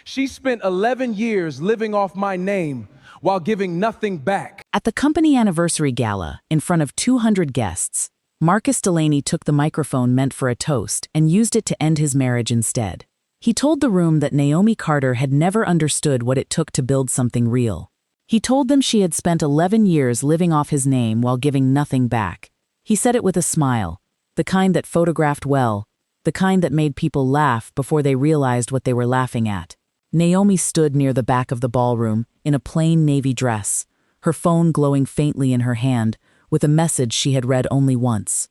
She spent 11 years living off my name while giving nothing back. At the company anniversary gala, in front of 200 guests, Marcus Delaney took the microphone meant for a toast and used it to end his marriage instead. He told the room that Naomi Carter had never understood what it took to build something real. He told them she had spent 11 years living off his name while giving nothing back. He said it with a smile, the kind that photographed well, the kind that made people laugh before they realized what they were laughing at. Naomi stood near the back of the ballroom in a plain navy dress, her phone glowing faintly in her hand with a message she had read only once.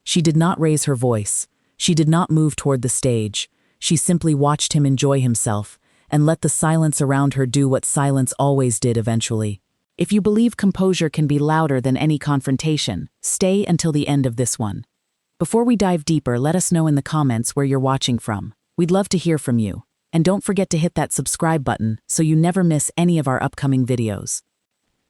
She did not raise her voice. She did not move toward the stage. She simply watched him enjoy himself and let the silence around her do what silence always did eventually. If you believe composure can be louder than any confrontation, stay until the end of this one. Before we dive deeper, let us know in the comments where you're watching from. We'd love to hear from you. And don't forget to hit that subscribe button so you never miss any of our upcoming videos.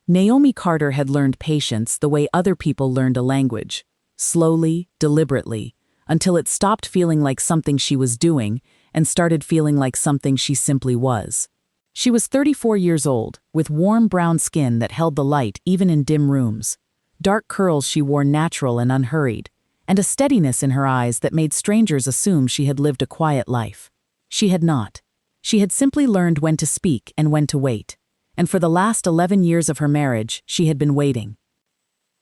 Naomi Carter had learned patience the way other people learned a language, slowly, deliberately, until it stopped feeling like something she was doing and started feeling like something she simply was. She was 34 years old, with warm brown skin that held the light even in dim rooms. Dark curls she wore natural and unhurried, and a steadiness in her eyes that made strangers assume she had lived a quiet life. She had not. She had simply learned when to speak and when to wait. And for the last 11 years of her marriage, she had been waiting.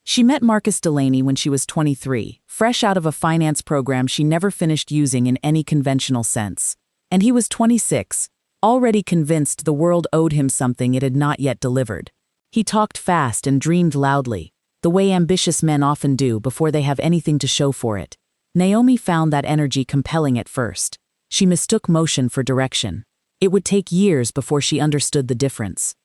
She met Marcus Delaney when she was 23, fresh out of a finance program she never finished using in any conventional sense. And he was 26, already convinced the world owed him something it had not yet delivered. He talked fast and dreamed loudly, the way ambitious men often do before they have anything to show for it. Naomi found that energy compelling at first. She mistook motion for direction. It would take years before she understood the difference.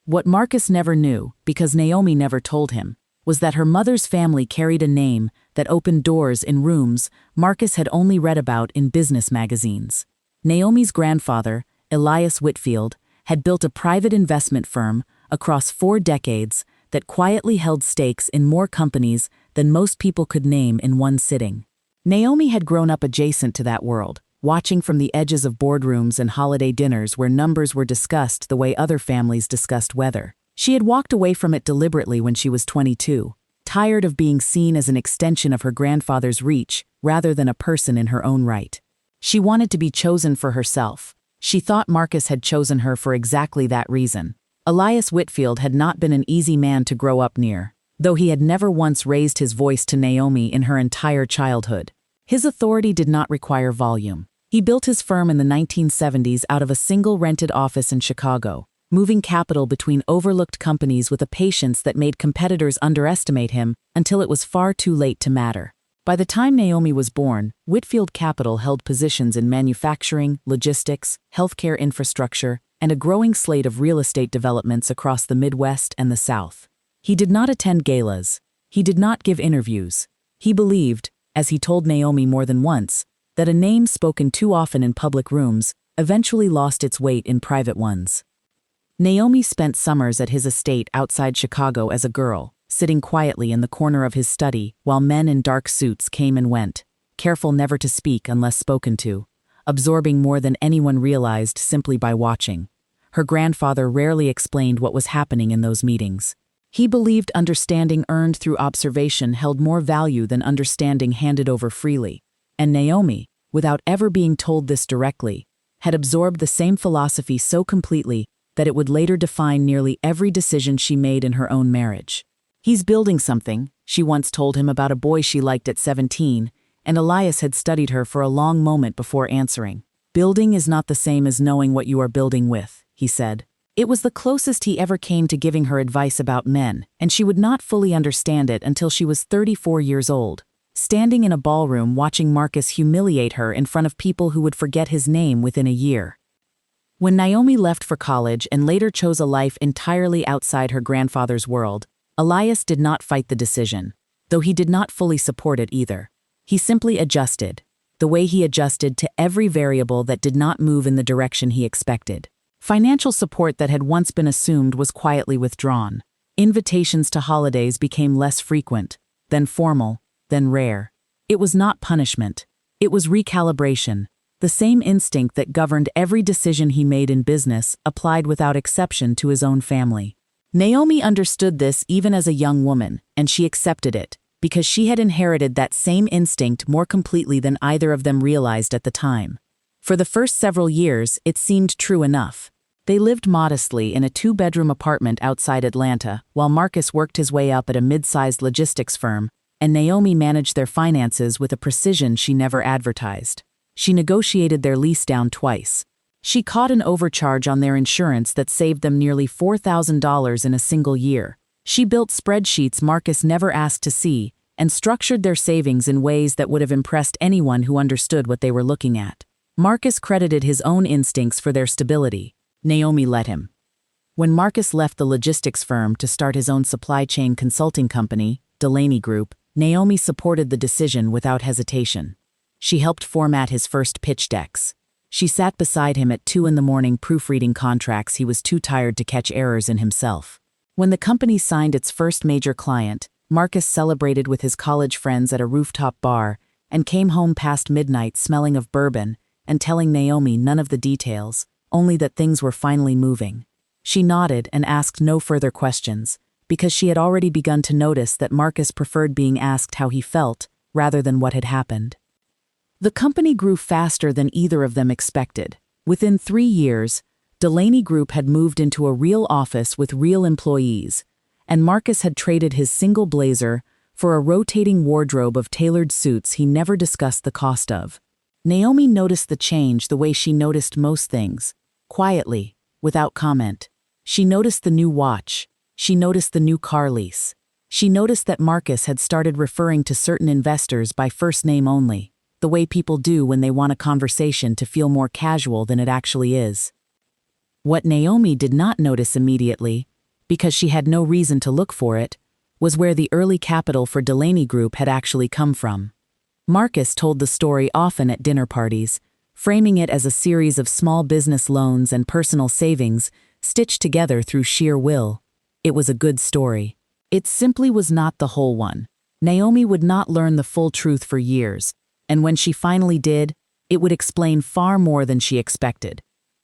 What Marcus never knew, because Naomi never told him, was that her mother's family carried a name that opened doors in rooms Marcus had only read about in business magazines. Naomi's grandfather, Elias Whitfield, had built a private investment firm across 4 decades that quietly held stakes in more companies than most people could name in one sitting. Naomi had grown up adjacent to that world, watching from the edges of boardrooms and holiday dinners where numbers were discussed the way other families discussed weather. She had walked away from it deliberately when she was 22, tired of being seen as an extension of her grandfather's reach rather than a person in her own right. She wanted to be chosen for herself. She thought Marcus had chosen her for exactly that reason. Elias Whitfield had not been an easy man to grow up near, though he had never once raised his voice to Naomi in her entire childhood. His authority did not require volume. He built his firm in the 1970s out of a single rented office in Chicago, moving capital between overlooked companies with a patience that made competitors underestimate him until it was far too late to matter. By the time Naomi was born, Whitfield Capital held positions in manufacturing, logistics, healthcare infrastructure, and a growing slate of real estate developments across the Midwest and the South. He did not attend galas. He did not give interviews. He believed, as he told Naomi more than once, that a name spoken too often in public rooms eventually lost its weight in private ones. Naomi spent summers at his estate outside Chicago as a girl, sitting quietly in the corner of his study while men in dark suits came and went, careful never to speak unless spoken to, absorbing more than anyone realized simply by watching. Her grandfather rarely explained what was happening in those meetings. He believed understanding earned through observation held more value than understanding handed over freely. And Naomi, without ever being told this directly, had absorbed the same philosophy so completely that it would later define nearly every decision she made in her own marriage. "He's building something," she once told him about a boy she liked at 17, and Elias had studied her for a long moment before answering. "Building is not the same as knowing what you are building with," he said. It was the closest he ever came to giving her advice about men, and she would not fully understand it until she was 34 years old, standing in a ballroom watching Marcus humiliate her in front of people who would forget his name within a year. When Naomi left for college and later chose a life entirely outside her grandfather's world, Elias did not fight the decision, though he did not fully support it either. He simply adjusted, the way he adjusted to every variable that did not move in the direction he expected. Financial support that had once been assumed was quietly withdrawn. Invitations to holidays became less frequent, then formal, then rare. It was not punishment. It was recalibration. The same instinct that governed every decision he made in business applied without exception to his own family. Naomi understood this even as a young woman, and she accepted it, because she had inherited that same instinct more completely than either of them realized at the time. For the first several years, it seemed true enough. They lived modestly in a 2-bedroom apartment outside Atlanta, while Marcus worked his way up at a mid-sized logistics firm, and Naomi managed their finances with a precision she never advertised. She negotiated their lease down twice. She caught an overcharge on their insurance that saved them nearly $4,000 in a single year. She built spreadsheets Marcus never asked to see, and structured their savings in ways that would have impressed anyone who understood what they were looking at. Marcus credited his own instincts for their stability. Naomi let him. When Marcus left the logistics firm to start his own supply chain consulting company, Delaney Group, Naomi supported the decision without hesitation. She helped format his first pitch decks. She sat beside him at 2 a.m. proofreading contracts he was too tired to catch errors in himself. When the company signed its first major client, Marcus celebrated with his college friends at a rooftop bar and came home past midnight smelling of bourbon and telling Naomi none of the details, only that things were finally moving. She nodded and asked no further questions, because she had already begun to notice that Marcus preferred being asked how he felt rather than what had happened. The company grew faster than either of them expected. Within 3 years, Delaney Group had moved into a real office with real employees, and Marcus had traded his single blazer for a rotating wardrobe of tailored suits he never discussed the cost of. Naomi noticed the change the way she noticed most things, quietly, without comment. She noticed the new watch. She noticed the new car lease. She noticed that Marcus had started referring to certain investors by first name only, the way people do when they want a conversation to feel more casual than it actually is. What Naomi did not notice immediately, because she had no reason to look for it, was where the early capital for Delaney Group had actually come from. Marcus told the story often at dinner parties, framing it as a series of small business loans and personal savings stitched together through sheer will. It was a good story. It simply was not the whole one. Naomi would not learn the full truth for years, and when she finally did, it would explain far more than she expected.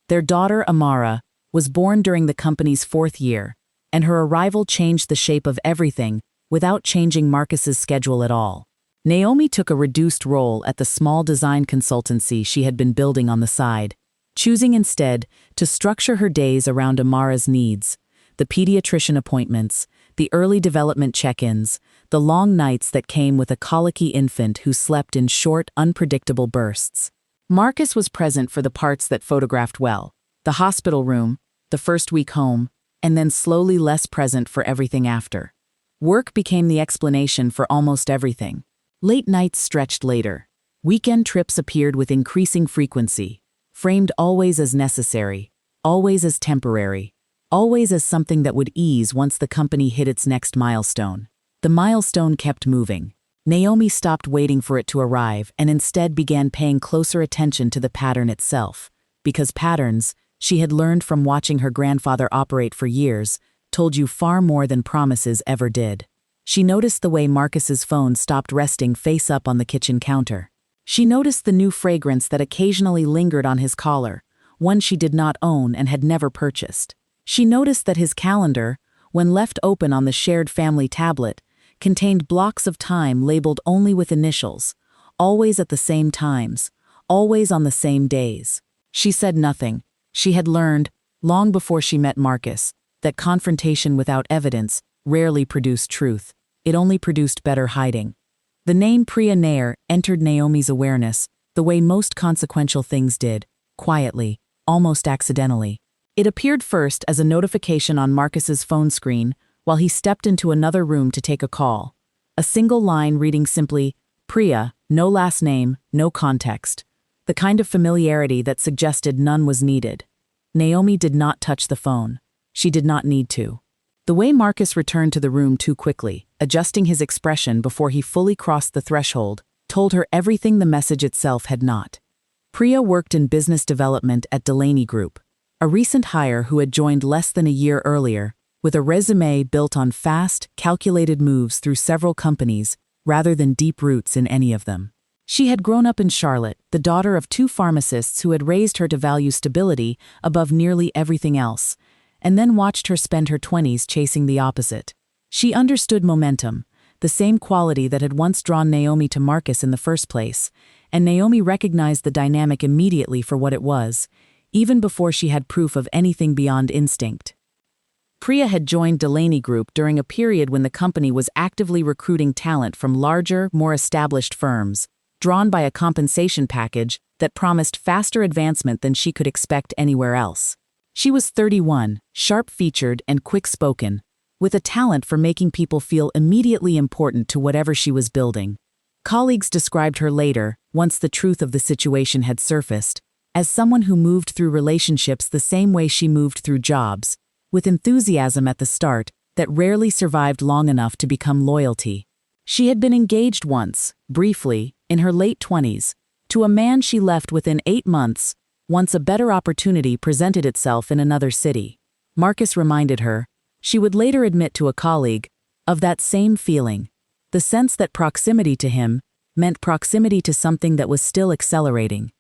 Their daughter, Amara, was born during the company's 4th year, and her arrival changed the shape of everything without changing Marcus's schedule at all. Naomi took a reduced role at the small design consultancy she had been building on the side, choosing instead to structure her days around Amara's needs, the pediatrician appointments, the early development check-ins, the long nights that came with a colicky infant who slept in short, unpredictable bursts. Marcus was present for the parts that photographed well, the hospital room, the first week home, and then slowly less present for everything after. Work became the explanation for almost everything. Late nights stretched later. Weekend trips appeared with increasing frequency, framed always as necessary, always as temporary, always as something that would ease once the company hit its next milestone. The milestone kept moving. Naomi stopped waiting for it to arrive and instead began paying closer attention to the pattern itself, because patterns, she had learned from watching her grandfather operate for years, told you far more than promises ever did. She noticed the way Marcus's phone stopped resting face up on the kitchen counter. She noticed the new fragrance that occasionally lingered on his collar, one she did not own and had never purchased. She noticed that his calendar, when left open on the shared family tablet, contained blocks of time labeled only with initials, always at the same times, always on the same days. She said nothing. She had learned, long before she met Marcus, that confrontation without evidence rarely produced truth. It only produced better hiding. The name Priya entered Naomi's awareness the way most consequential things did, quietly, almost accidentally. It appeared first as a notification on Marcus's phone screen while he stepped into another room to take a call. A single line reading simply, Priya, no last name, no context. The kind of familiarity that suggested none was needed. Naomi did not touch the phone. She did not need to. The way Marcus returned to the room too quickly, adjusting his expression before he fully crossed the threshold, told her everything the message itself had not. Priya worked in business development at Delaney Group, a recent hire who had joined less than a year earlier, with a resume built on fast, calculated moves through several companies rather than deep roots in any of them. She had grown up in Charlotte, the daughter of two pharmacists who had raised her to value stability above nearly everything else, and then watched her spend her 20s chasing the opposite. She understood momentum, the same quality that had once drawn Naomi to Marcus in the first place, and Naomi recognized the dynamic immediately for what it was, even before she had proof of anything beyond instinct. Priya had joined Delaney Group during a period when the company was actively recruiting talent from larger, more established firms, drawn by a compensation package that promised faster advancement than she could expect anywhere else. She was 31, sharp-featured and quick-spoken, with a talent for making people feel immediately important to whatever she was building. Colleagues described her later, once the truth of the situation had surfaced, as someone who moved through relationships the same way she moved through jobs, with enthusiasm at the start that rarely survived long enough to become loyalty. She had been engaged once, briefly, in her late 20s, to a man she left within 8 months, once a better opportunity presented itself in another city. Marcus reminded her, she would later admit to a colleague, of that same feeling, the sense that proximity to him meant proximity to something that was still accelerating.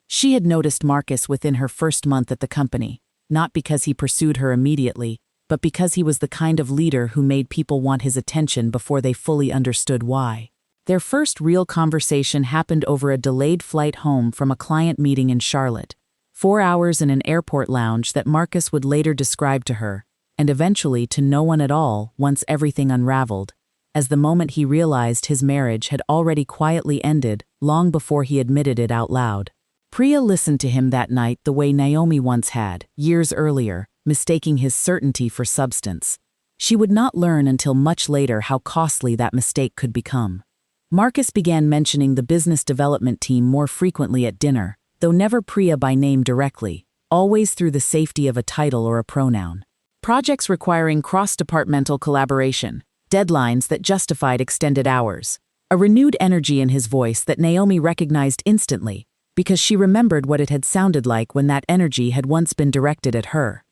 She had noticed Marcus within her first month at the company, not because he pursued her immediately, but because he was the kind of leader who made people want his attention before they fully understood why. Their first real conversation happened over a delayed flight home from a client meeting in Charlotte, 4 hours in an airport lounge that Marcus would later describe to her, and eventually to no one at all once everything unraveled, as the moment he realized his marriage had already quietly ended long before he admitted it out loud. Priya listened to him that night the way Naomi once had, years earlier, mistaking his certainty for substance. She would not learn until much later how costly that mistake could become. Marcus began mentioning the business development team more frequently at dinner, though never Priya by name directly, always through the safety of a title or a pronoun. Projects requiring cross-departmental collaboration, deadlines that justified extended hours, a renewed energy in his voice that Naomi recognized instantly, because she remembered what it had sounded like when that energy had once been directed at her.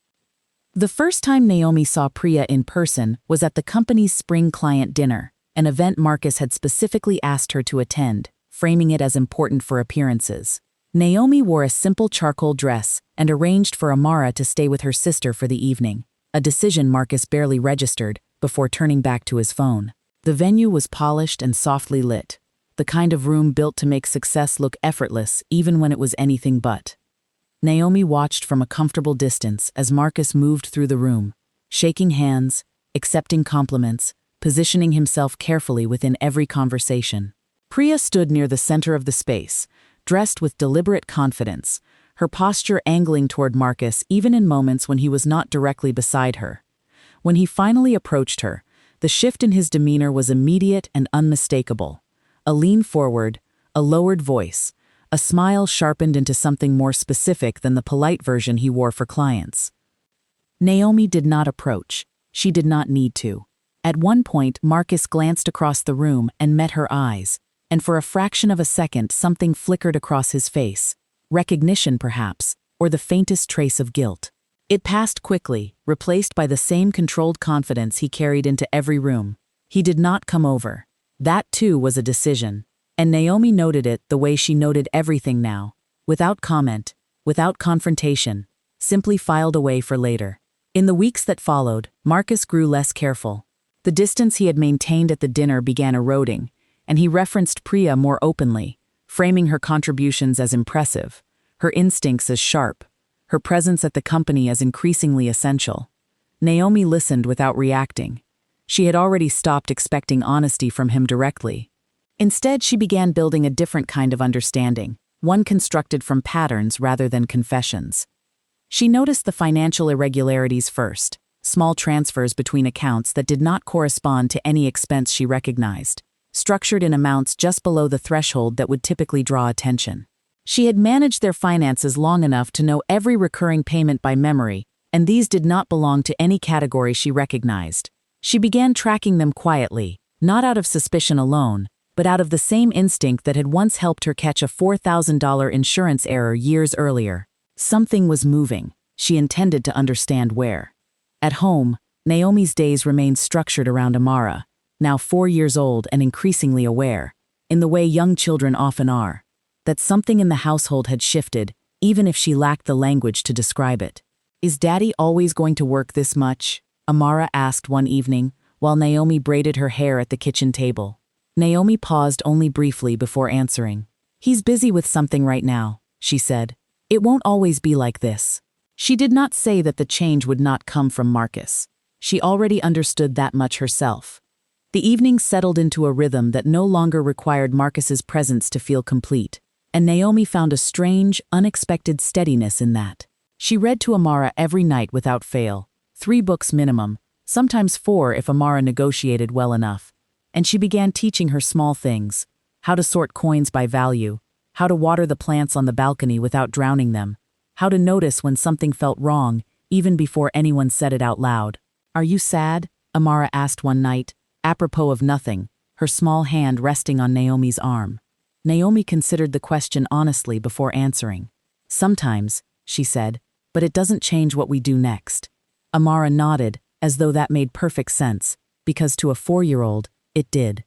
The first time Naomi saw Priya in person was at the company's spring client dinner, an event Marcus had specifically asked her to attend, framing it as important for appearances. Naomi wore a simple charcoal dress and arranged for Amara to stay with her sister for the evening, a decision Marcus barely registered before turning back to his phone. The venue was polished and softly lit, the kind of room built to make success look effortless even when it was anything but. Naomi watched from a comfortable distance as Marcus moved through the room, shaking hands, accepting compliments, positioning himself carefully within every conversation. Priya stood near the center of the space, dressed with deliberate confidence, her posture angling toward Marcus even in moments when he was not directly beside her. When he finally approached her, the shift in his demeanor was immediate and unmistakable. A lean forward, a lowered voice, a smile sharpened into something more specific than the polite version he wore for clients. Naomi did not approach. She did not need to. At one point, Marcus glanced across the room and met her eyes, and for a fraction of a second something flickered across his face. Recognition, perhaps, or the faintest trace of guilt. It passed quickly, replaced by the same controlled confidence he carried into every room. He did not come over. That, too, was a decision, and Naomi noted it the way she noted everything now, without comment, without confrontation, simply filed away for later. In the weeks that followed, Marcus grew less careful. The distance he had maintained at the dinner began eroding, and he referenced Priya more openly, framing her contributions as impressive, her instincts as sharp, her presence at the company as increasingly essential. Naomi listened without reacting. She had already stopped expecting honesty from him directly. Instead, she began building a different kind of understanding, one constructed from patterns rather than confessions. She noticed the financial irregularities first, small transfers between accounts that did not correspond to any expense she recognized, structured in amounts just below the threshold that would typically draw attention. She had managed their finances long enough to know every recurring payment by memory, and these did not belong to any category she recognized. She began tracking them quietly, not out of suspicion alone, but out of the same instinct that had once helped her catch a $4,000 insurance error years earlier. Something was moving. She intended to understand where. At home, Naomi's days remained structured around Amara, now 4 years old and increasingly aware. in the way young children often are, that something in the household had shifted, even if she lacked the language to describe it. "Is Daddy always going to work this much?" Amara asked one evening, while Naomi braided her hair at the kitchen table. Naomi paused only briefly before answering. "He's busy with something right now," she said. "It won't always be like this." She did not say that the change would not come from Marcus. She already understood that much herself. The evening settled into a rhythm that no longer required Marcus's presence to feel complete, and Naomi found a strange, unexpected steadiness in that. She read to Amara every night without fail, 3 books minimum, sometimes 4 if Amara negotiated well enough, and she began teaching her small things: how to sort coins by value, how to water the plants on the balcony without drowning them, how to notice when something felt wrong, even before anyone said it out loud. "Are you sad?" Amara asked one night, apropos of nothing, her small hand resting on Naomi's arm. Naomi considered the question honestly before answering. "Sometimes," she said, "but it doesn't change what we do next." Amara nodded, as though that made perfect sense, because to a 4-year-old, it did.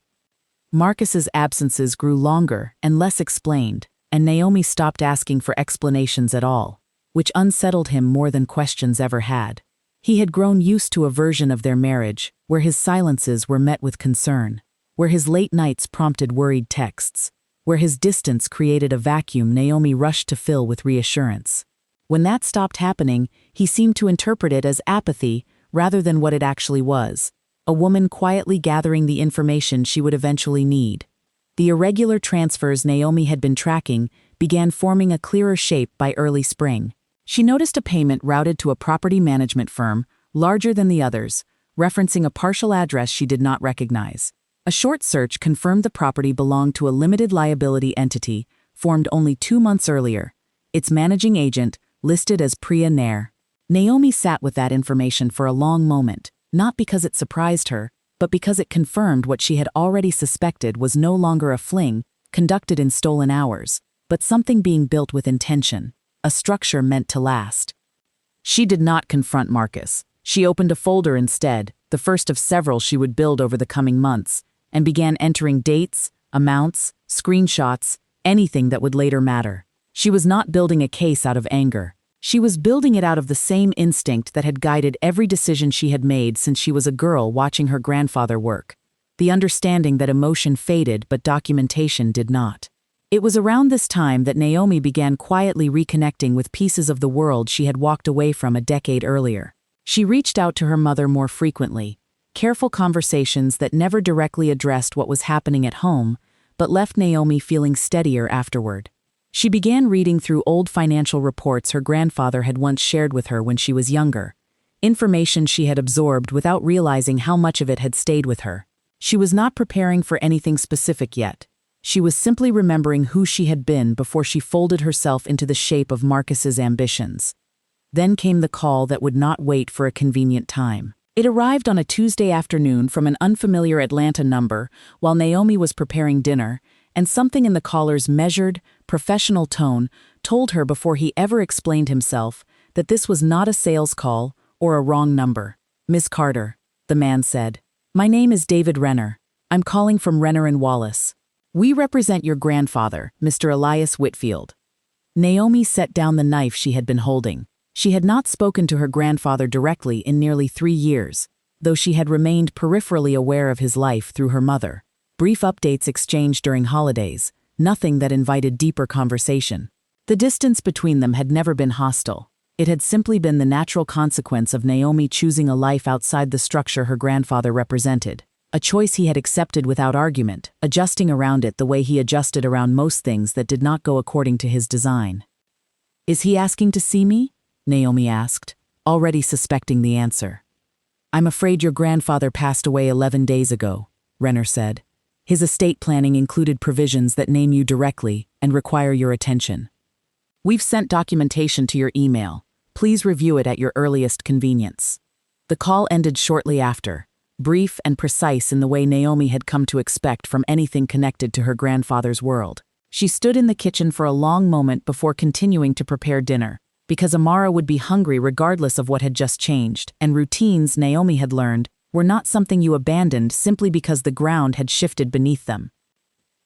Marcus's absences grew longer and less explained, and Naomi stopped asking for explanations at all, which unsettled him more than questions ever had. He had grown used to a version of their marriage where his silences were met with concern, where his late nights prompted worried texts, where his distance created a vacuum Naomi rushed to fill with reassurance. When that stopped happening, he seemed to interpret it as apathy rather than what it actually was: a woman quietly gathering the information she would eventually need. The irregular transfers Naomi had been tracking began forming a clearer shape by early spring. She noticed a payment routed to a property management firm, larger than the others, referencing a partial address she did not recognize. A short search confirmed the property belonged to a limited liability entity formed only 2 months earlier, its managing agent listed as Priya. Naomi sat with that information for a long moment, not because it surprised her, but because it confirmed what she had already suspected was no longer a fling conducted in stolen hours, but something being built with intention, a structure meant to last. She did not confront Marcus. She opened a folder instead, the first of several she would build over the coming months, and began entering dates, amounts, screenshots, anything that would later matter. She was not building a case out of anger. She was building it out of the same instinct that had guided every decision she had made since she was a girl watching her grandfather work. The understanding that emotion faded but documentation did not. It was around this time that Naomi began quietly reconnecting with pieces of the world she had walked away from a decade earlier. She reached out to her mother more frequently, careful conversations that never directly addressed what was happening at home, but left Naomi feeling steadier afterward. She began reading through old financial reports her grandfather had once shared with her when she was younger, information she had absorbed without realizing how much of it had stayed with her. She was not preparing for anything specific yet. She was simply remembering who she had been before she folded herself into the shape of Marcus's ambitions. Then came the call that would not wait for a convenient time. It arrived on a Tuesday afternoon from an unfamiliar Atlanta number while Naomi was preparing dinner, and something in the caller's measured, professional tone told her before he ever explained himself that this was not a sales call or a wrong number. "Miss Carter," the man said. "My name is David Renner. I'm calling from Renner & Wallace. We represent your grandfather, Mr. Elias Whitfield." Naomi set down the knife she had been holding. She had not spoken to her grandfather directly in nearly 3 years, though she had remained peripherally aware of his life through her mother. Brief updates exchanged during holidays, nothing that invited deeper conversation. The distance between them had never been hostile. It had simply been the natural consequence of Naomi choosing a life outside the structure her grandfather represented. A choice he had accepted without argument, adjusting around it the way he adjusted around most things that did not go according to his design. "Is he asking to see me?" Naomi asked, already suspecting the answer. "I'm afraid your grandfather passed away 11 days ago," Renner said. "His estate planning included provisions that name you directly and require your attention. We've sent documentation to your email. Please review it at your earliest convenience." The call ended shortly after, brief and precise in the way Naomi had come to expect from anything connected to her grandfather's world. She stood in the kitchen for a long moment before continuing to prepare dinner, because Amara would be hungry regardless of what had just changed, and routines, Naomi had learned, were not something you abandoned simply because the ground had shifted beneath them.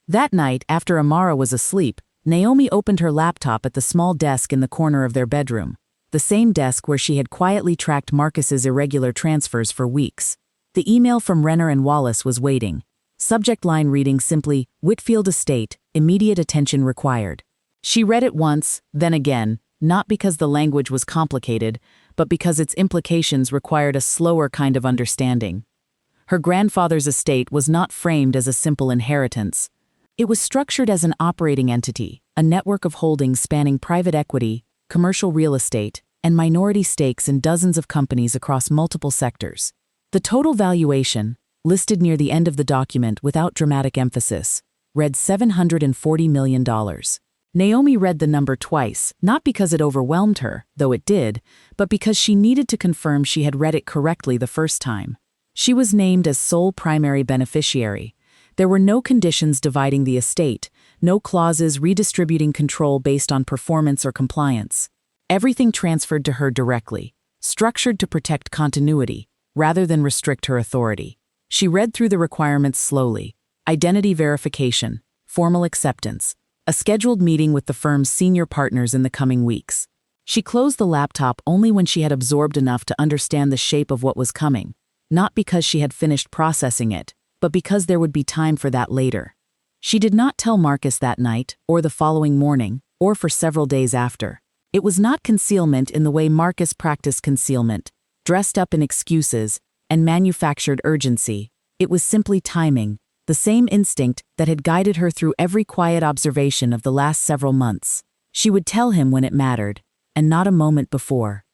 That night, after Amara was asleep, Naomi opened her laptop at the small desk in the corner of their bedroom, the same desk where she had quietly tracked Marcus's irregular transfers for weeks. The email from Renner and Wallace was waiting. Subject line reading simply, Whitfield Estate, immediate attention required. She read it once, then again, not because the language was complicated, but because its implications required a slower kind of understanding. Her grandfather's estate was not framed as a simple inheritance. It was structured as an operating entity, a network of holdings spanning private equity, commercial real estate, and minority stakes in dozens of companies across multiple sectors. The total valuation, listed near the end of the document without dramatic emphasis, read $740 million. Naomi read the number twice, not because it overwhelmed her, though it did, but because she needed to confirm she had read it correctly the first time. She was named as sole primary beneficiary. There were no conditions dividing the estate, no clauses redistributing control based on performance or compliance. Everything transferred to her directly, structured to protect continuity, rather than restrict her authority. She read through the requirements slowly: identity verification, formal acceptance, a scheduled meeting with the firm's senior partners in the coming weeks. She closed the laptop only when she had absorbed enough to understand the shape of what was coming, not because she had finished processing it, but because there would be time for that later. She did not tell Marcus that night, or the following morning, or for several days after. It was not concealment in the way Marcus practiced concealment, dressed up in excuses, and manufactured urgency. It was simply timing, the same instinct that had guided her through every quiet observation of the last several months. She would tell him when it mattered, and not a moment before.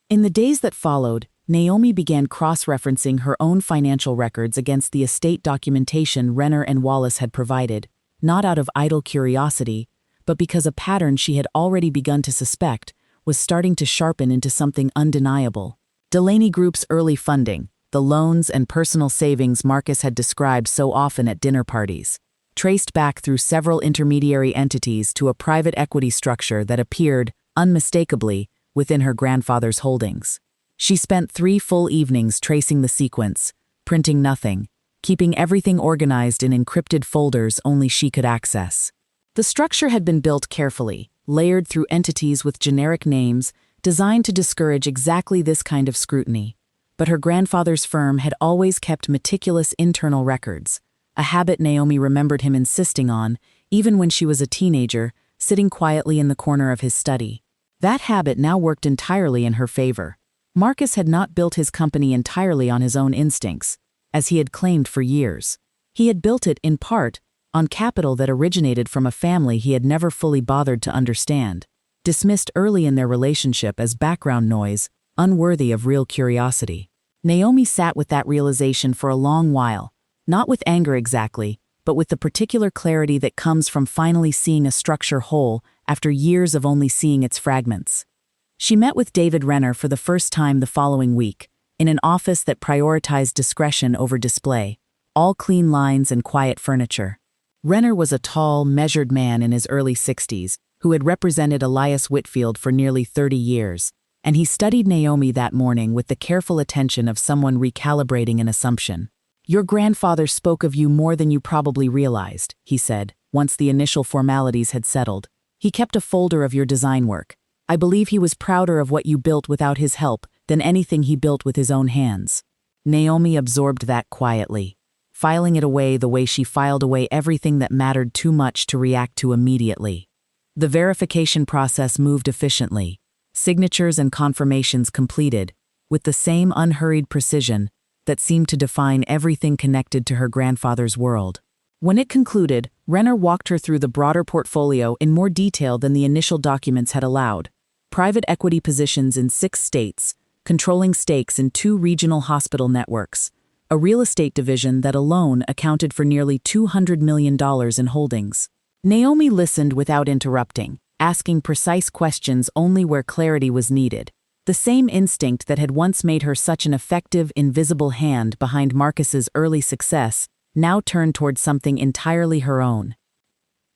In the days that followed, Naomi began cross-referencing her own financial records against the estate documentation Renner and Wallace had provided, not out of idle curiosity, but because a pattern she had already begun to suspect was starting to sharpen into something undeniable. Delaney Group's early funding, the loans and personal savings Marcus had described so often at dinner parties, traced back through several intermediary entities to a private equity structure that appeared, unmistakably, within her grandfather's holdings. She spent 3 full evenings tracing the sequence, printing nothing, keeping everything organized in encrypted folders only she could access. The structure had been built carefully, layered through entities with generic names, designed to discourage exactly this kind of scrutiny. But her grandfather's firm had always kept meticulous internal records, a habit Naomi remembered him insisting on, even when she was a teenager, sitting quietly in the corner of his study. That habit now worked entirely in her favor. Marcus had not built his company entirely on his own instincts, as he had claimed for years. He had built it, in part, on capital that originated from a family he had never fully bothered to understand, dismissed early in their relationship as background noise, unworthy of real curiosity. Naomi sat with that realization for a long while, not with anger exactly, but with the particular clarity that comes from finally seeing a structure whole after years of only seeing its fragments. She met with David Renner for the first time the following week, in an office that prioritized discretion over display, all clean lines and quiet furniture. Renner was a tall, measured man in his early 60s who had represented Elias Whitfield for nearly 30 years, and he studied Naomi that morning with the careful attention of someone recalibrating an assumption. "Your grandfather spoke of you more than you probably realized," he said, once the initial formalities had settled. "He kept a folder of your design work. I believe he was prouder of what you built without his help than anything he built with his own hands." Naomi absorbed that quietly, filing it away the way she filed away everything that mattered too much to react to immediately. The verification process moved efficiently, signatures and confirmations completed, with the same unhurried precision that seemed to define everything connected to her grandfather's world. When it concluded, Renner walked her through the broader portfolio in more detail than the initial documents had allowed. Private equity positions in 6 states, controlling stakes in 2 regional hospital networks, a real estate division that alone accounted for nearly $200 million in holdings. Naomi listened without interrupting, asking precise questions only where clarity was needed. The same instinct that had once made her such an effective, invisible hand behind Marcus's early success now turned toward something entirely her own.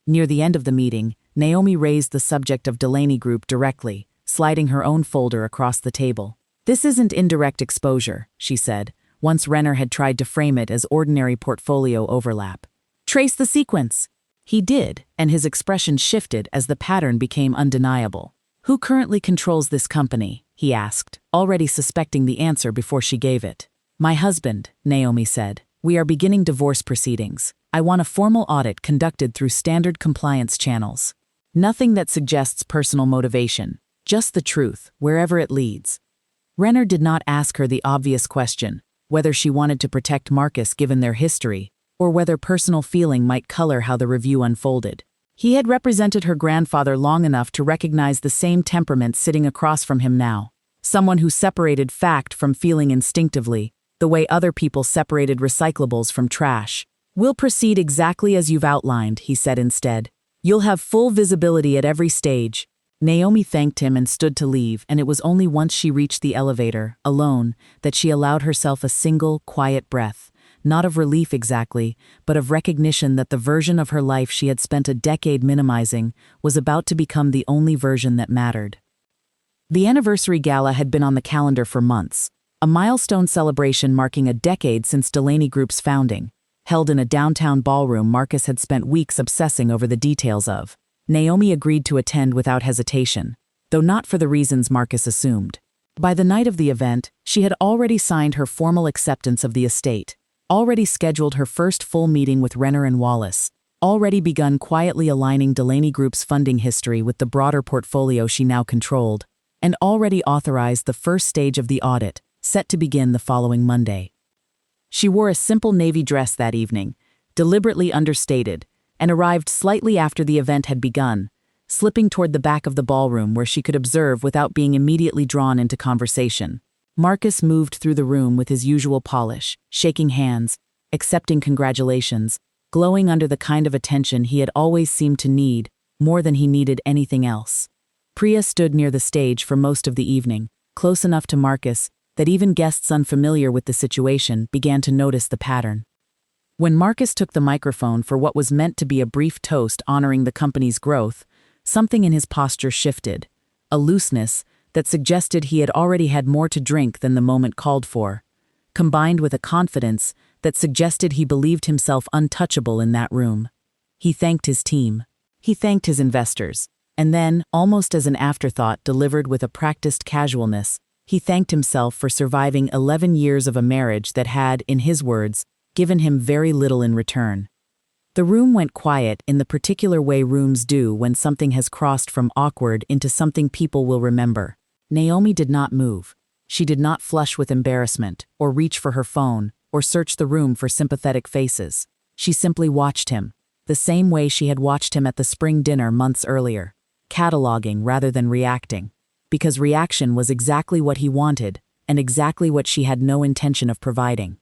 Near the end of the meeting, Naomi raised the subject of Delaney Group directly, sliding her own folder across the table. "This isn't indirect exposure," she said, once Renner had tried to frame it as ordinary portfolio overlap. Trace the sequence. He did, and his expression shifted as the pattern became undeniable. Who currently controls this company? He asked, already suspecting the answer before she gave it. My husband, Naomi said. We are beginning divorce proceedings. I want a formal audit conducted through standard compliance channels. Nothing that suggests personal motivation, just the truth, wherever it leads. Renner did not ask her the obvious question, whether she wanted to protect Marcus given their history, or whether personal feeling might color how the review unfolded. He had represented her grandfather long enough to recognize the same temperament sitting across from him now. Someone who separated fact from feeling instinctively, the way other people separated recyclables from trash. We'll proceed exactly as you've outlined, he said instead. You'll have full visibility at every stage. Naomi thanked him and stood to leave, and it was only once she reached the elevator, alone, that she allowed herself a single, quiet breath. Not of relief exactly, but of recognition that the version of her life she had spent a decade minimizing was about to become the only version that mattered. The anniversary gala had been on the calendar for months, a milestone celebration marking a decade since Delaney Group's founding. Held in a downtown ballroom Marcus had spent weeks obsessing over the details of. Naomi agreed to attend without hesitation, though not for the reasons Marcus assumed. By the night of the event, she had already signed her formal acceptance of the estate, already scheduled her first full meeting with Renner and Wallace, already begun quietly aligning Delaney Group's funding history with the broader portfolio she now controlled, and already authorized the first stage of the audit, set to begin the following Monday. She wore a simple navy dress that evening, deliberately understated, and arrived slightly after the event had begun, slipping toward the back of the ballroom where she could observe without being immediately drawn into conversation. Marcus moved through the room with his usual polish, shaking hands, accepting congratulations, glowing under the kind of attention he had always seemed to need, more than he needed anything else. Priya stood near the stage for most of the evening, close enough to Marcus that even guests unfamiliar with the situation began to notice the pattern. When Marcus took the microphone for what was meant to be a brief toast honoring the company's growth, something in his posture shifted, a looseness that suggested he had already had more to drink than the moment called for, combined with a confidence that suggested he believed himself untouchable in that room. He thanked his team. He thanked his investors. And then, almost as an afterthought delivered with a practiced casualness, he thanked himself for surviving 11 years of a marriage that had, in his words, given him very little in return. The room went quiet in the particular way rooms do when something has crossed from awkward into something people will remember. Naomi did not move. She did not flush with embarrassment, or reach for her phone, or search the room for sympathetic faces. She simply watched him, the same way she had watched him at the spring dinner months earlier, cataloging rather than reacting, because reaction was exactly what he wanted, and exactly what she had no intention of providing.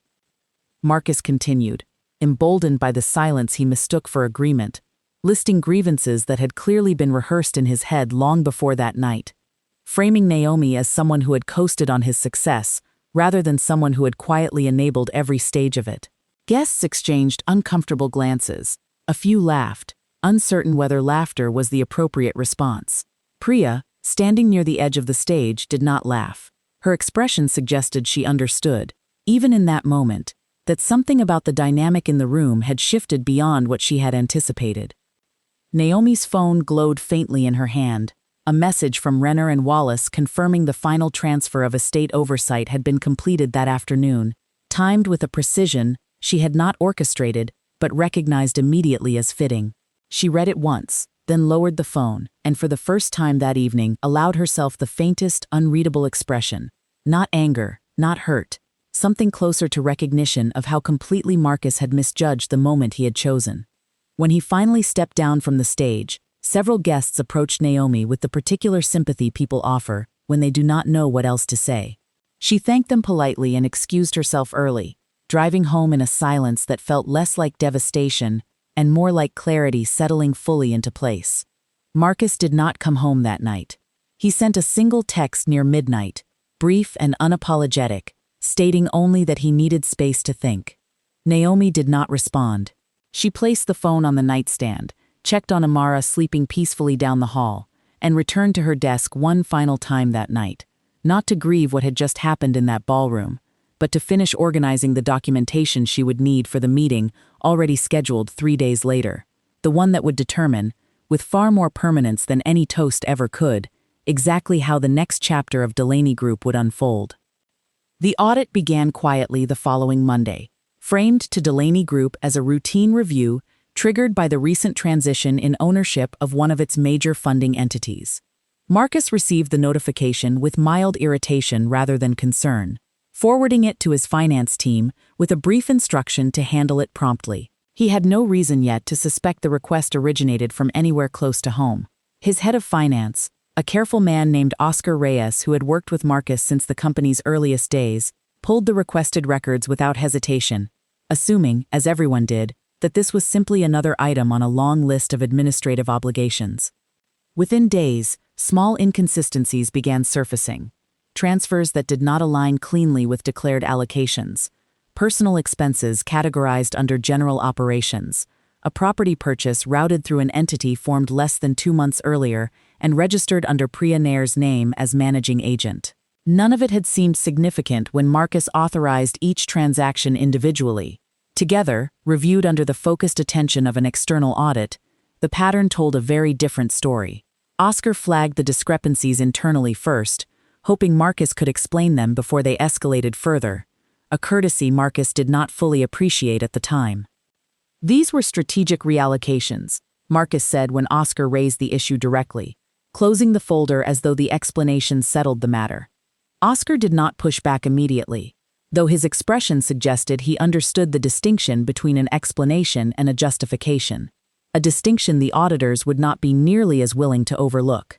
Marcus continued, emboldened by the silence he mistook for agreement, listing grievances that had clearly been rehearsed in his head long before that night, framing Naomi as someone who had coasted on his success, rather than someone who had quietly enabled every stage of it. Guests exchanged uncomfortable glances. A few laughed, uncertain whether laughter was the appropriate response. Priya, standing near the edge of the stage, did not laugh. Her expression suggested she understood, even in that moment, that something about the dynamic in the room had shifted beyond what she had anticipated. Naomi's phone glowed faintly in her hand. A message from Renner and Wallace confirming the final transfer of estate oversight had been completed that afternoon, timed with a precision she had not orchestrated but recognized immediately as fitting. She read it once, then lowered the phone, and for the first time that evening allowed herself the faintest, unreadable expression. Not anger, not hurt, something closer to recognition of how completely Marcus had misjudged the moment he had chosen. When he finally stepped down from the stage, several guests approached Naomi with the particular sympathy people offer when they do not know what else to say. She thanked them politely and excused herself early, driving home in a silence that felt less like devastation and more like clarity settling fully into place. Marcus did not come home that night. He sent a single text near midnight, brief and unapologetic, stating only that he needed space to think. Naomi did not respond. She placed the phone on the nightstand, checked on Amara sleeping peacefully down the hall, and returned to her desk one final time that night, not to grieve what had just happened in that ballroom, but to finish organizing the documentation she would need for the meeting already scheduled 3 days later, the one that would determine, with far more permanence than any toast ever could, exactly how the next chapter of Delaney Group would unfold. The audit began quietly the following Monday, framed to Delaney Group as a routine review triggered by the recent transition in ownership of one of its major funding entities. Marcus received the notification with mild irritation rather than concern, forwarding it to his finance team with a brief instruction to handle it promptly. He had no reason yet to suspect the request originated from anywhere close to home. His head of finance, a careful man named Oscar Reyes who had worked with Marcus since the company's earliest days, pulled the requested records without hesitation, assuming, as everyone did, that this was simply another item on a long list of administrative obligations. Within days, small inconsistencies began surfacing. Transfers that did not align cleanly with declared allocations, personal expenses categorized under general operations, a property purchase routed through an entity formed less than 2 months earlier and registered under Priya Nair's name as managing agent. None of it had seemed significant when Marcus authorized each transaction individually. Together, reviewed under the focused attention of an external audit, the pattern told a very different story. Oscar flagged the discrepancies internally first, hoping Marcus could explain them before they escalated further, a courtesy Marcus did not fully appreciate at the time. These were strategic reallocations, Marcus said when Oscar raised the issue directly, closing the folder as though the explanation settled the matter. Oscar did not push back immediately, though his expression suggested he understood the distinction between an explanation and a justification, a distinction the auditors would not be nearly as willing to overlook.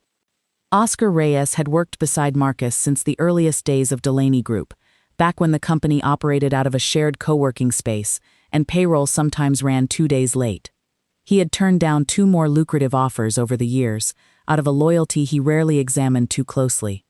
Oscar Reyes had worked beside Marcus since the earliest days of Delaney Group, back when the company operated out of a shared co-working space and payroll sometimes ran 2 days late. He had turned down 2 more lucrative offers over the years, out of a loyalty he rarely examined too closely,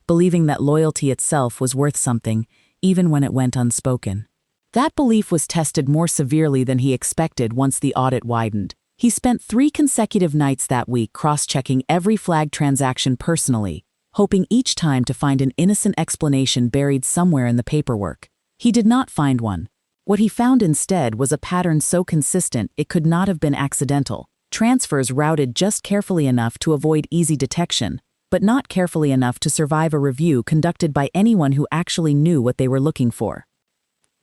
believing that loyalty itself was worth something, even when it went unspoken. That belief was tested more severely than he expected once the audit widened. He spent 3 consecutive nights that week cross-checking every flagged transaction personally, hoping each time to find an innocent explanation buried somewhere in the paperwork. He did not find one. What he found instead was a pattern so consistent it could not have been accidental. Transfers routed just carefully enough to avoid easy detection, but not carefully enough to survive a review conducted by anyone who actually knew what they were looking for.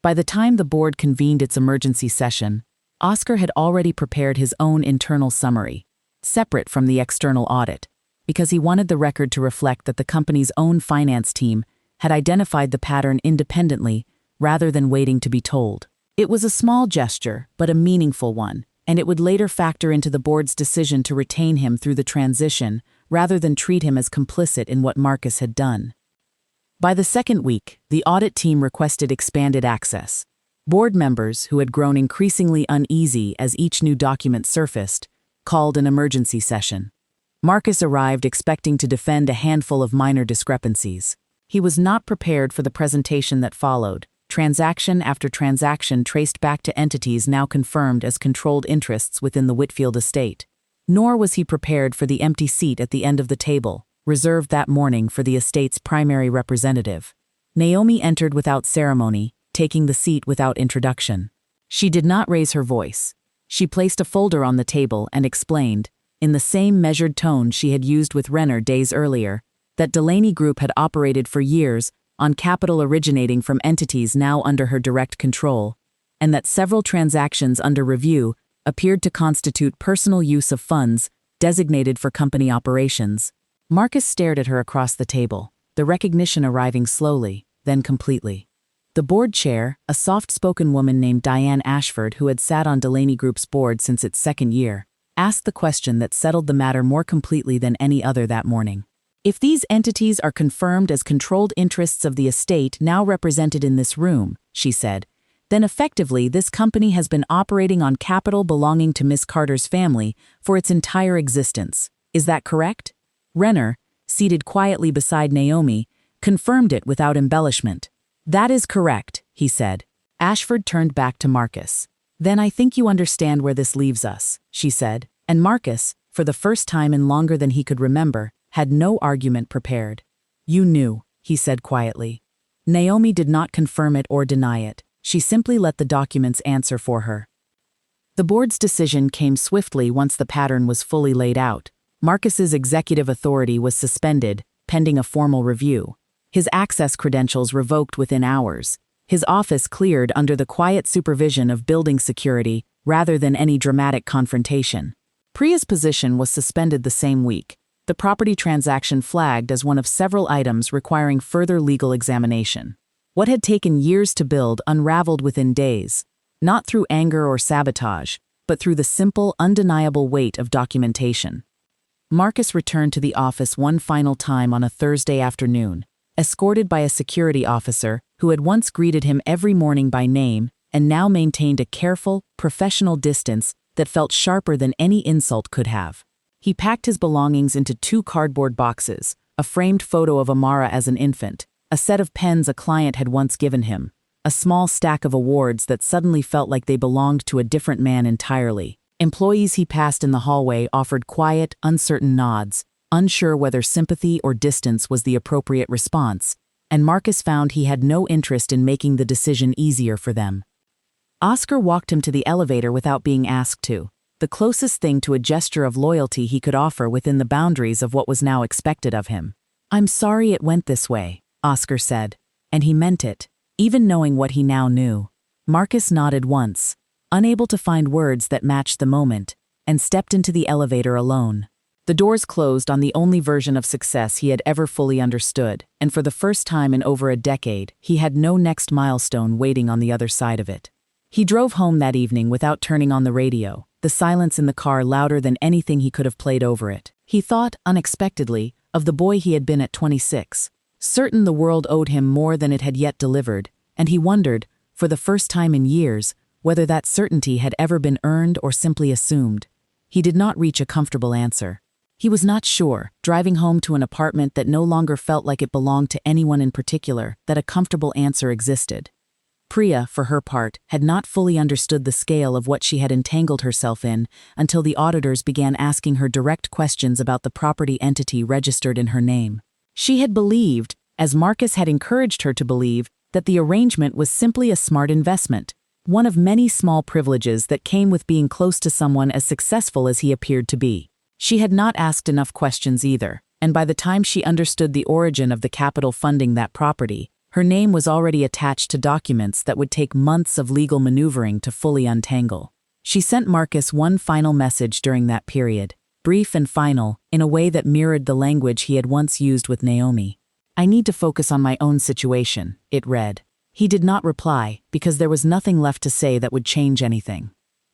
By the time the board convened its emergency session, Oscar had already prepared his own internal summary, separate from the external audit, because he wanted the record to reflect that the company's own finance team had identified the pattern independently rather than waiting to be told. It was a small gesture, but a meaningful one, and it would later factor into the board's decision to retain him through the transition rather than treat him as complicit in what Marcus had done. By the second week, the audit team requested expanded access. Board members, who had grown increasingly uneasy as each new document surfaced, called an emergency session. Marcus arrived expecting to defend a handful of minor discrepancies. He was not prepared for the presentation that followed, transaction after transaction traced back to entities now confirmed as controlled interests within the Whitfield estate. Nor was he prepared for the empty seat at the end of the table, reserved that morning for the estate's primary representative. Naomi entered without ceremony, taking the seat without introduction. She did not raise her voice. She placed a folder on the table and explained, in the same measured tone she had used with Renner days earlier, that Delaney Group had operated for years on capital originating from entities now under her direct control, and that several transactions under review appeared to constitute personal use of funds designated for company operations. Marcus stared at her across the table, the recognition arriving slowly, then completely. The board chair, a soft-spoken woman named Diane Ashford who had sat on Delaney Group's board since its second year, asked the question that settled the matter more completely than any other that morning. If these entities are confirmed as controlled interests of the estate now represented in this room, she said, then effectively this company has been operating on capital belonging to Miss Carter's family for its entire existence. Is that correct? Renner, seated quietly beside Naomi, confirmed it without embellishment. That is correct, he said. Ashford turned back to Marcus. Then I think you understand where this leaves us, she said, and Marcus, for the first time in longer than he could remember, had no argument prepared. You knew, he said quietly. Naomi did not confirm it or deny it. She simply let the documents answer for her. The board's decision came swiftly once the pattern was fully laid out. Marcus's executive authority was suspended, pending a formal review. His access credentials revoked within hours. His office cleared under the quiet supervision of building security rather than any dramatic confrontation. Priya's position was suspended the same week. The property transaction flagged as one of several items requiring further legal examination. What had taken years to build unraveled within days, not through anger or sabotage, but through the simple, undeniable weight of documentation. Marcus returned to the office one final time on a Thursday afternoon, escorted by a security officer who had once greeted him every morning by name and now maintained a careful, professional distance that felt sharper than any insult could have. He packed his belongings into 2 cardboard boxes, a framed photo of Amara as an infant, a set of pens a client had once given him, a small stack of awards that suddenly felt like they belonged to a different man entirely. Employees he passed in the hallway offered quiet, uncertain nods, unsure whether sympathy or distance was the appropriate response, and Marcus found he had no interest in making the decision easier for them. Oscar walked him to the elevator without being asked to, the closest thing to a gesture of loyalty he could offer within the boundaries of what was now expected of him. "I'm sorry it went this way," Oscar said, and he meant it, even knowing what he now knew. Marcus nodded once, unable to find words that matched the moment, and stepped into the elevator alone. The doors closed on the only version of success he had ever fully understood, and for the first time in over a decade, he had no next milestone waiting on the other side of it. He drove home that evening without turning on the radio, the silence in the car louder than anything he could have played over it. He thought, unexpectedly, of the boy he had been at 26, certain the world owed him more than it had yet delivered, and he wondered, for the first time in years, whether that certainty had ever been earned or simply assumed. He did not reach a comfortable answer. He was not sure, driving home to an apartment that no longer felt like it belonged to anyone in particular, that a comfortable answer existed. Priya, for her part, had not fully understood the scale of what she had entangled herself in until the auditors began asking her direct questions about the property entity registered in her name. She had believed, as Marcus had encouraged her to believe, that the arrangement was simply a smart investment, one of many small privileges that came with being close to someone as successful as he appeared to be. She had not asked enough questions either, and by the time she understood the origin of the capital funding that property, her name was already attached to documents that would take months of legal maneuvering to fully untangle. She sent Marcus one final message during that period, brief and final, in a way that mirrored the language he had once used with Naomi. "I need to focus on my own situation," it read. He did not reply, because there was nothing left to say that would change anything.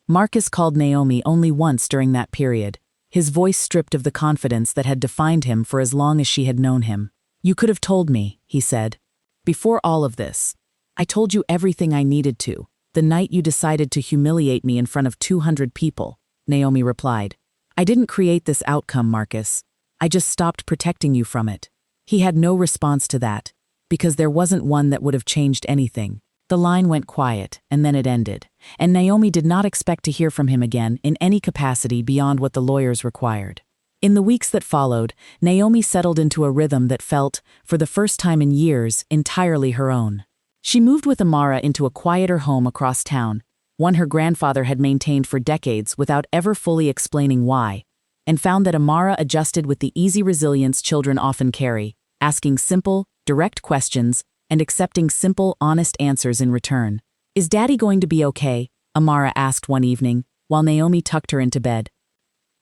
Marcus called Naomi only once during that period, his voice stripped of the confidence that had defined him for as long as she had known him. "You could have told me," he said. "Before all of this. I told you everything I needed to, the night you decided to humiliate me in front of 200 people, Naomi replied. "I didn't create this outcome, Marcus. I just stopped protecting you from it." He had no response to that, because there wasn't one that would have changed anything. The line went quiet, and then it ended, and Naomi did not expect to hear from him again in any capacity beyond what the lawyers required. In the weeks that followed, Naomi settled into a rhythm that felt, for the first time in years, entirely her own. She moved with Amara into a quieter home across town, one her grandfather had maintained for decades without ever fully explaining why, and found that Amara adjusted with the easy resilience children often carry, asking simple, direct questions, and accepting simple, honest answers in return. "Is Daddy going to be okay?" Amara asked one evening, while Naomi tucked her into bed.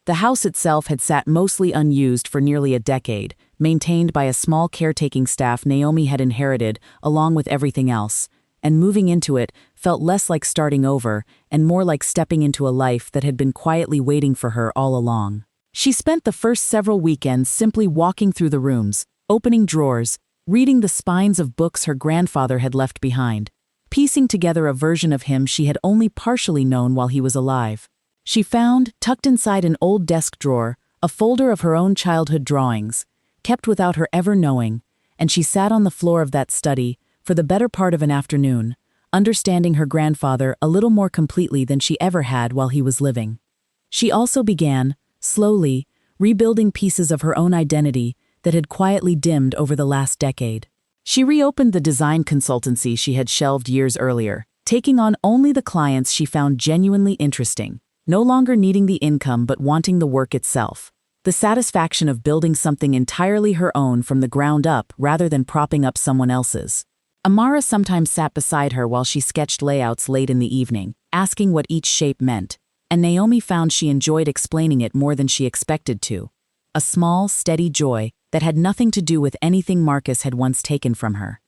The house itself had sat mostly unused for nearly a decade, maintained by a small caretaking staff Naomi had inherited along with everything else, and moving into it felt less like starting over and more like stepping into a life that had been quietly waiting for her all along. She spent the first several weekends simply walking through the rooms, opening drawers, reading the spines of books her grandfather had left behind, piecing together a version of him she had only partially known while he was alive. She found, tucked inside an old desk drawer, a folder of her own childhood drawings, kept without her ever knowing, and she sat on the floor of that study for the better part of an afternoon, understanding her grandfather a little more completely than she ever had while he was living. She also began, slowly, rebuilding pieces of her own identity that had quietly dimmed over the last decade. She reopened the design consultancy she had shelved years earlier, taking on only the clients she found genuinely interesting, no longer needing the income but wanting the work itself. The satisfaction of building something entirely her own from the ground up rather than propping up someone else's. Amara sometimes sat beside her while she sketched layouts late in the evening, asking what each shape meant, and Naomi found she enjoyed explaining it more than she expected to. A small, steady joy that had nothing to do with anything Marcus had once taken from her.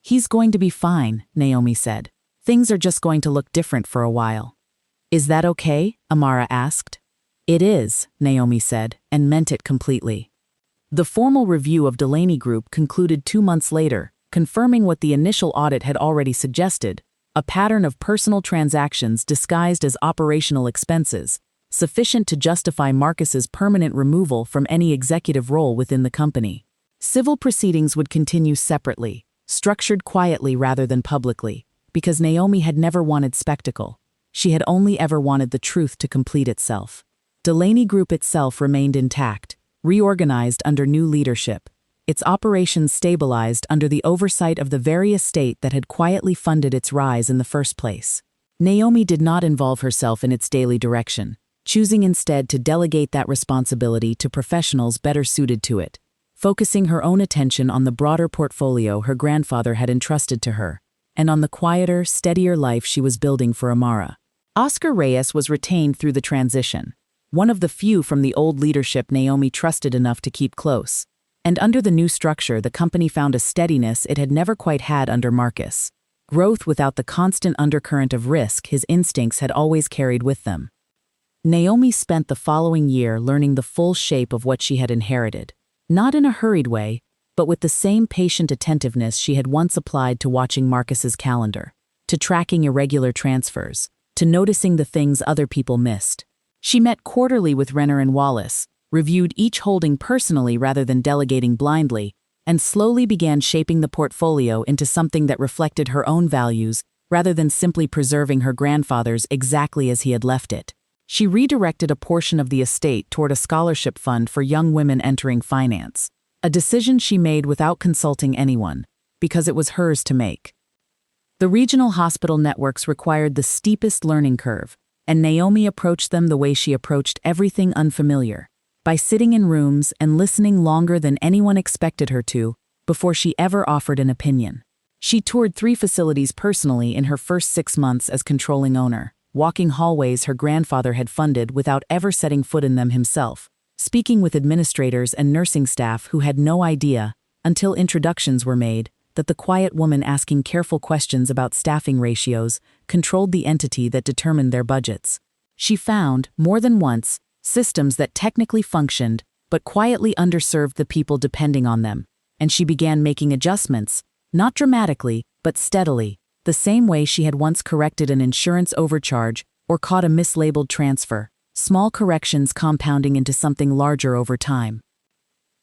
"He's going to be fine," Naomi said. "Things are just going to look different for a while." "Is that okay?" Amara asked. "It is," Naomi said, and meant it completely. The formal review of Delaney Group concluded 2 months later, confirming what the initial audit had already suggested: a pattern of personal transactions disguised as operational expenses, sufficient to justify Marcus's permanent removal from any executive role within the company. Civil proceedings would continue separately, structured quietly rather than publicly, because Naomi had never wanted spectacle. She had only ever wanted the truth to complete itself. Delaney Group itself remained intact, reorganized under new leadership, its operations stabilized under the oversight of the very estate that had quietly funded its rise in the first place. Naomi did not involve herself in its daily direction, choosing instead to delegate that responsibility to professionals better suited to it, focusing her own attention on the broader portfolio her grandfather had entrusted to her, and on the quieter, steadier life she was building for Amara. Oscar Reyes was retained through the transition, one of the few from the old leadership Naomi trusted enough to keep close, and under the new structure the company found a steadiness it had never quite had under Marcus. Growth without the constant undercurrent of risk his instincts had always carried with them. Naomi spent the following year learning the full shape of what she had inherited, not in a hurried way, but with the same patient attentiveness she had once applied to watching Marcus's calendar, to tracking irregular transfers, to noticing the things other people missed. She met quarterly with Renner and Wallace, reviewed each holding personally rather than delegating blindly, and slowly began shaping the portfolio into something that reflected her own values rather than simply preserving her grandfather's exactly as he had left it. She redirected a portion of the estate toward a scholarship fund for young women entering finance, a decision she made without consulting anyone, because it was hers to make. The regional hospital networks required the steepest learning curve, and Naomi approached them the way she approached everything unfamiliar, by sitting in rooms and listening longer than anyone expected her to, before she ever offered an opinion. She toured 3 facilities personally in her first 6 months as controlling owner, walking hallways her grandfather had funded without ever setting foot in them himself, speaking with administrators and nursing staff who had no idea, until introductions were made, that the quiet woman asking careful questions about staffing ratios controlled the entity that determined their budgets. She found, more than once, systems that technically functioned, but quietly underserved the people depending on them, and she began making adjustments, not dramatically, but steadily, the same way she had once corrected an insurance overcharge or caught a mislabeled transfer, small corrections compounding into something larger over time.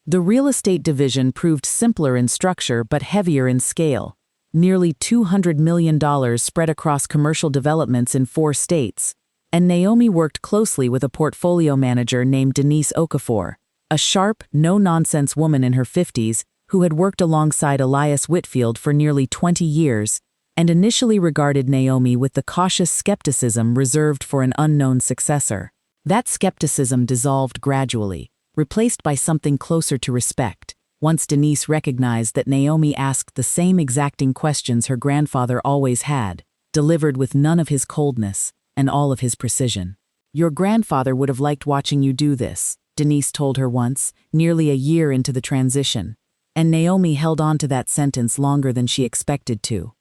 The real estate division proved simpler in structure but heavier in scale. Nearly $200 million spread across commercial developments in 4 states, and Naomi worked closely with a portfolio manager named Denise Okafor, a sharp, no-nonsense woman in her 50s who had worked alongside Elias Whitfield for nearly 20 years, and initially regarded Naomi with the cautious skepticism reserved for an unknown successor. That skepticism dissolved gradually, replaced by something closer to respect, once Denise recognized that Naomi asked the same exacting questions her grandfather always had, delivered with none of his coldness and all of his precision. "Your grandfather would have liked watching you do this," Denise told her once, nearly a year into the transition, and Naomi held on to that sentence longer than she expected to.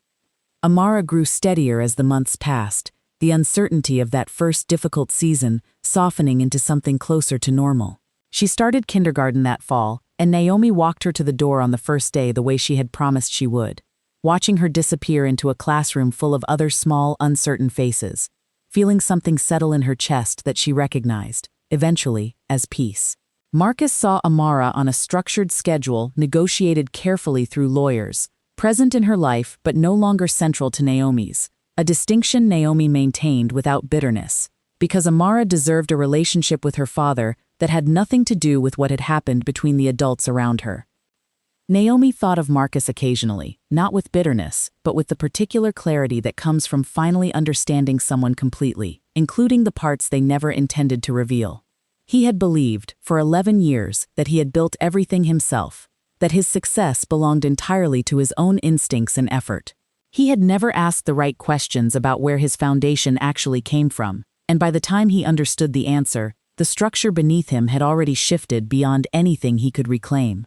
Amara grew steadier as the months passed, the uncertainty of that first difficult season softening into something closer to normal. She started kindergarten that fall, and Naomi walked her to the door on the first day the way she had promised she would, watching her disappear into a classroom full of other small, uncertain faces, feeling something settle in her chest that she recognized, eventually, as peace. Marcus saw Amara on a structured schedule negotiated carefully through lawyers, present in her life but no longer central to Naomi's, a distinction Naomi maintained without bitterness, because Amara deserved a relationship with her father that had nothing to do with what had happened between the adults around her. Naomi thought of Marcus occasionally, not with bitterness, but with the particular clarity that comes from finally understanding someone completely, including the parts they never intended to reveal. He had believed, for 11 years, that he had built everything himself, that his success belonged entirely to his own instincts and effort. He had never asked the right questions about where his foundation actually came from, and by the time he understood the answer, the structure beneath him had already shifted beyond anything he could reclaim.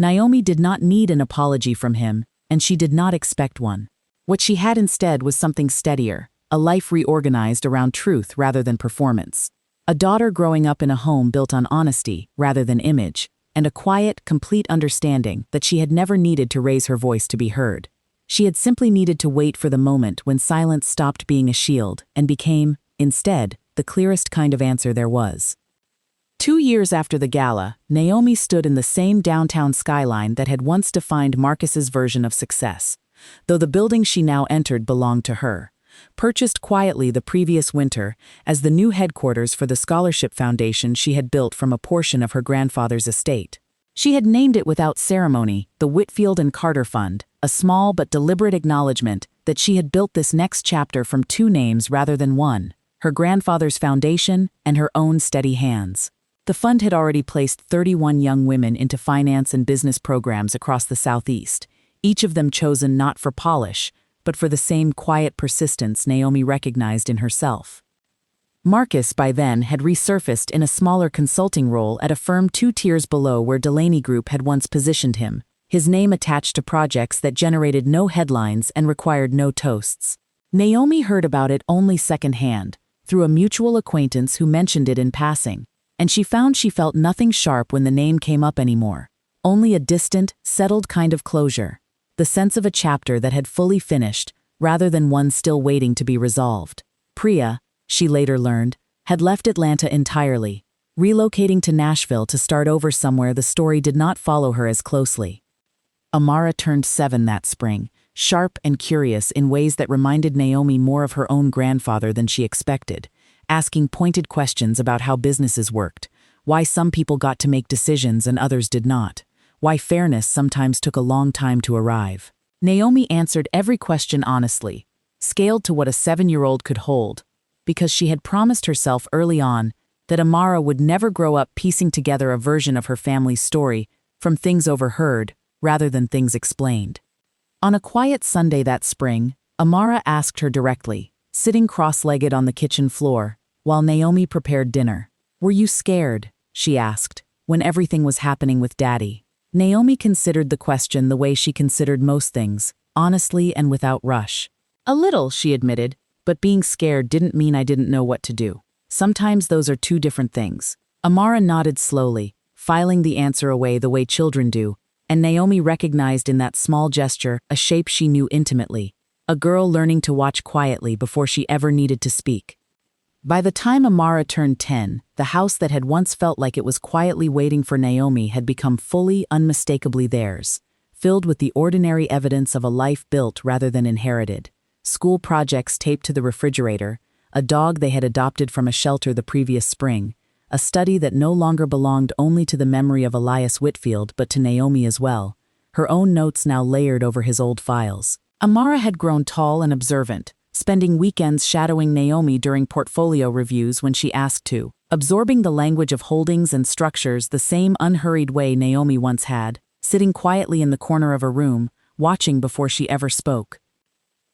Naomi did not need an apology from him, and she did not expect one. What she had instead was something steadier, a life reorganized around truth rather than performance. A daughter growing up in a home built on honesty rather than image, and a quiet, complete understanding that she had never needed to raise her voice to be heard. She had simply needed to wait for the moment when silence stopped being a shield and became, instead, the clearest kind of answer there was. 2 years after the gala, Naomi stood in the same downtown skyline that had once defined Marcus's version of success, though the building she now entered belonged to her, purchased quietly the previous winter as the new headquarters for the scholarship foundation she had built from a portion of her grandfather's estate. She had named it without ceremony the Whitfield and Carter Fund, a small but deliberate acknowledgement that she had built this next chapter from 2 names rather than one, her grandfather's foundation and her own steady hands. The fund had already placed 31 young women into finance and business programs across the Southeast, each of them chosen not for polish, but for the same quiet persistence Naomi recognized in herself. Marcus, by then, had resurfaced in a smaller consulting role at a firm 2 tiers below where Delaney Group had once positioned him, his name attached to projects that generated no headlines and required no toasts. Naomi heard about it only secondhand, through a mutual acquaintance who mentioned it in passing, and she found she felt nothing sharp when the name came up anymore, only a distant, settled kind of closure, the sense of a chapter that had fully finished, rather than one still waiting to be resolved. Priya, she later learned, had left Atlanta entirely, relocating to Nashville to start over somewhere the story did not follow her as closely. Amara turned 7 that spring, sharp and curious in ways that reminded Naomi more of her own grandfather than she expected, asking pointed questions about how businesses worked, why some people got to make decisions and others did not, why fairness sometimes took a long time to arrive. Naomi answered every question honestly, scaled to what a 7-year-old could hold, because she had promised herself early on that Amara would never grow up piecing together a version of her family's story from things overheard rather than things explained. On a quiet Sunday that spring, Amara asked her directly, sitting cross-legged on the kitchen floor, while Naomi prepared dinner. "Were you scared?" she asked, when everything was happening with Daddy. Naomi considered the question the way she considered most things, honestly and without rush. "A little," she admitted, "but being scared didn't mean I didn't know what to do. Sometimes those are 2 different things." Amara nodded slowly, filing the answer away the way children do, and Naomi recognized in that small gesture a shape she knew intimately, a girl learning to watch quietly before she ever needed to speak. By the time Amara turned 10, the house that had once felt like it was quietly waiting for Naomi had become fully, unmistakably theirs, filled with the ordinary evidence of a life built rather than inherited. School projects taped to the refrigerator, a dog they had adopted from a shelter the previous spring, a study that no longer belonged only to the memory of Elias Whitfield but to Naomi as well, her own notes now layered over his old files. Amara had grown tall and observant, spending weekends shadowing Naomi during portfolio reviews when she asked to, absorbing the language of holdings and structures the same unhurried way Naomi once had, sitting quietly in the corner of a room, watching before she ever spoke.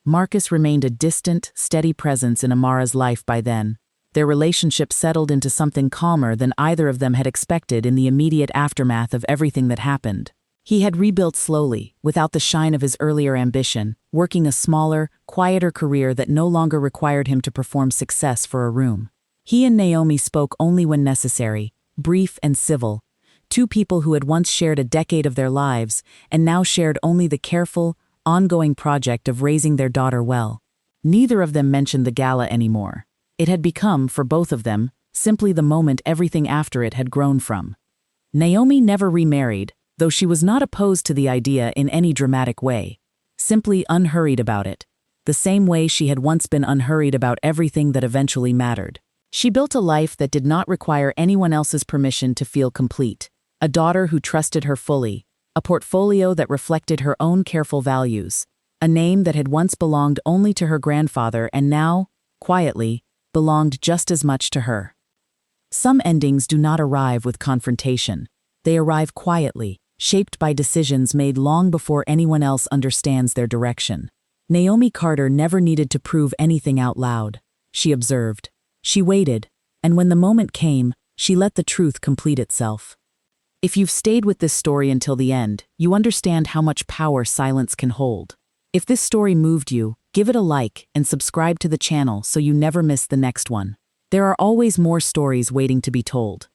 Marcus remained a distant, steady presence in Amara's life by then. Their relationship settled into something calmer than either of them had expected in the immediate aftermath of everything that happened. He had rebuilt slowly, without the shine of his earlier ambition, working a smaller, quieter career that no longer required him to perform success for a room. He and Naomi spoke only when necessary, brief and civil, 2 people who had once shared a decade of their lives and now shared only the careful, ongoing project of raising their daughter well. Neither of them mentioned the gala anymore. It had become, for both of them, simply the moment everything after it had grown from. Naomi never remarried, though she was not opposed to the idea in any dramatic way, simply unhurried about it, the same way she had once been unhurried about everything that eventually mattered. She built a life that did not require anyone else's permission to feel complete, a daughter who trusted her fully, a portfolio that reflected her own careful values, a name that had once belonged only to her grandfather and now, quietly, belonged just as much to her. Some endings do not arrive with confrontation. They arrive quietly, shaped by decisions made long before anyone else understands their direction. Naomi Carter never needed to prove anything out loud. She observed. She waited, and when the moment came, she let the truth complete itself. If you've stayed with this story until the end, you understand how much power silence can hold. If this story moved you, give it a like and subscribe to the channel so you never miss the next one. There are always more stories waiting to be told.